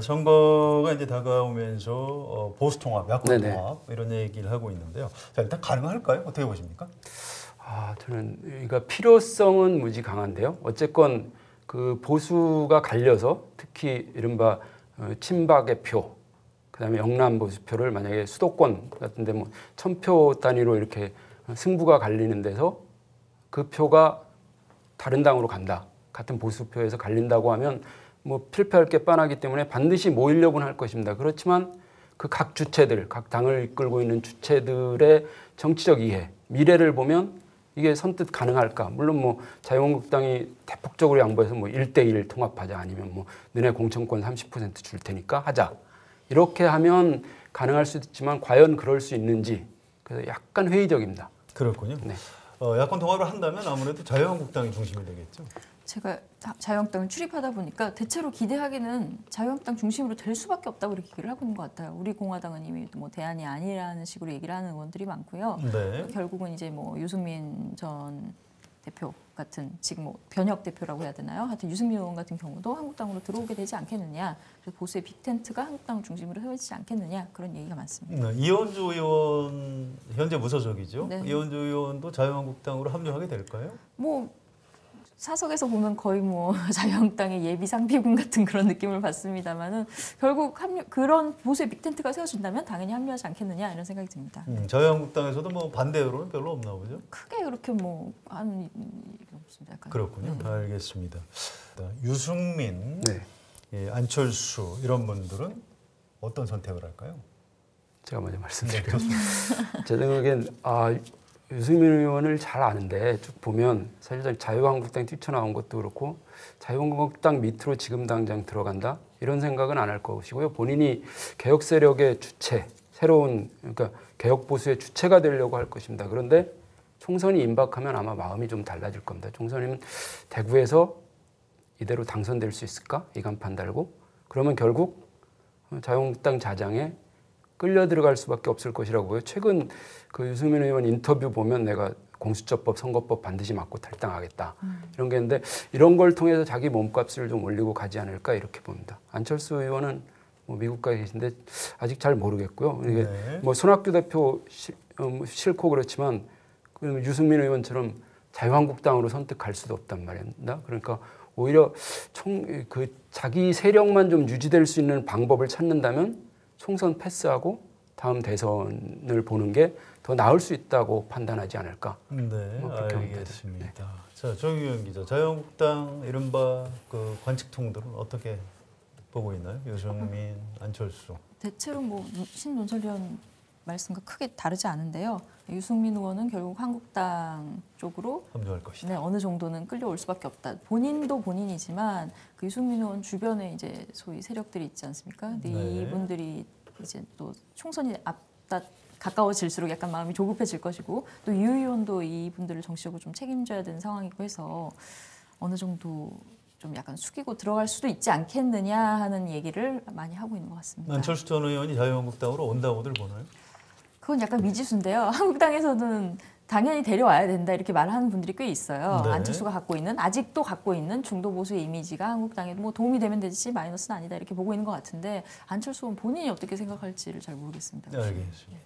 선거가 이제 다가오면서 보수 통합, 야권 네네. 통합 이런 얘기를 하고 있는데요. 자, 일단 가능할까요? 어떻게 보십니까? 저는 그러니까 필요성은 무지 강한데요. 어쨌건 그 보수가 갈려서 특히 이른바 친박의 표, 그다음에 영남 보수표를 만약에 수도권 같은데 뭐 1000표 단위로 이렇게 승부가 갈리는 데서 그 표가 다른 당으로 간다. 같은 보수표에서 갈린다고 하면 뭐 필패할 게 뻔하기 때문에 반드시 모이려고는 할 것입니다. 그렇지만 그 각 주체들, 각 당을 이끌고 있는 주체들의 정치적 이해, 미래를 보면 이게 선뜻 가능할까? 물론 뭐 자유한국당이 대폭적으로 양보해서 뭐 1대1 통합하자 아니면 뭐 너네 공천권 30% 줄 테니까 하자. 이렇게 하면 가능할 수도 있지만 과연 그럴 수 있는지 그래서 약간 회의적입니다. 그렇군요. 네. 야권 통합을 한다면 아무래도 자유한국당이 중심이 되겠죠. 제가 자유한국당을 출입하다 보니까 대체로 기대하기는 자유한국당 중심으로 될 수밖에 없다고 이렇게 얘기를 하고 있는 것 같아요. 우리 공화당은 이미 뭐 대안이 아니라는 식으로 얘기를 하는 의원들이 많고요. 네. 결국은 이제 뭐 유승민 전 대표 같은 지금 뭐 변혁 대표라고 해야 되나요? 하여튼 유승민 의원 같은 경우도 한국당으로 들어오게 되지 않겠느냐. 그래서 보수의 빅텐트가 한국당을 중심으로 세워지지 않겠느냐. 그런 얘기가 많습니다. 이현주 의원 현재 무소속이죠. 네. 이현주 의원도 자유한국당으로 합류하게 될까요? 뭐 사석에서 보면 거의 뭐 자유한국당의 예비 상비군 같은 그런 느낌을 받습니다만은 결국 그런 보수의 빅텐트가 세워진다면 당연히 합류하지 않겠느냐 이런 생각이 듭니다. 자유한국당에서도 뭐 반대 여론은 별로 없나 보죠. 크게 그렇게 뭐 하는 일이 없습니다. 약간. 그렇군요. 네. 알겠습니다. 유승민, 네. 안철수 이런 분들은 어떤 선택을 할까요? 제가 먼저 말씀드릴게요. 제 생각엔 유승민 의원을 잘 아는데 쭉 보면 사실 자유한국당 뛰쳐나온 것도 그렇고 자유한국당 밑으로 지금 당장 들어간다 이런 생각은 안 할 것이고요. 본인이 개혁 세력의 주체, 새로운 그러니까 개혁 보수의 주체가 되려고 할 것입니다. 그런데 총선이 임박하면 아마 마음이 좀 달라질 겁니다. 총선이면 대구에서 이대로 당선될 수 있을까? 이 간판 달고 그러면 결국 자유한국당 자장에 끌려 들어갈 수밖에 없을 것이라고 보여요. 최근 그 유승민 의원 인터뷰 보면 내가 공수처법, 선거법 반드시 맞고 탈당하겠다. 이런 게 있는데 이런 걸 통해서 자기 몸값을 좀 올리고 가지 않을까 이렇게 봅니다. 안철수 의원은 뭐 미국 가 계신데 아직 잘 모르겠고요. 이게 네. 뭐 손학규 대표 싫고 그렇지만 유승민 의원처럼 자유한국당으로 선택할 수도 없단 말입니다. 그러니까 오히려 자기 세력만 좀 유지될 수 있는 방법을 찾는다면 총선 패스하고 다음 대선을 보는 게 더 나을 수 있다고 판단하지 않을까. 네, 뭐 그렇게 알겠습니다. 네. 자, 정유현 기자, 자유한국당 이른바 그 관측통들은 어떻게 보고 있나요? 유승민, 안철수. 대체로 뭐 신논설위원 말씀과 크게 다르지 않은데요. 유승민 의원은 결국 한국당 쪽으로 합류할 것이다. 네, 어느 정도는 끌려올 수밖에 없다. 본인도 본인이지만 그 유승민 의원 주변에 이제 소위 세력들이 있지 않습니까? 근데 네. 이분들이 이제 또 총선이 가까워질수록 약간 마음이 조급해질 것이고 또 유 의원도 이분들을 정치적으로 좀 책임져야 되는 상황이고 해서 어느 정도 좀 약간 숙이고 들어갈 수도 있지 않겠느냐 하는 얘기를 많이 하고 있는 것 같습니다. 안철수 전 의원이 자유한국당으로 온다고들 보나요? 그건 약간 미지수인데요. 한국당에서는 당연히 데려와야 된다 이렇게 말하는 분들이 꽤 있어요. 네. 안철수가 아직도 갖고 있는 중도 보수의 이미지가 한국당에 뭐 도움이 되면 되지 마이너스는 아니다 이렇게 보고 있는 것 같은데 안철수는 본인이 어떻게 생각할지를 잘 모르겠습니다. 알겠습니다.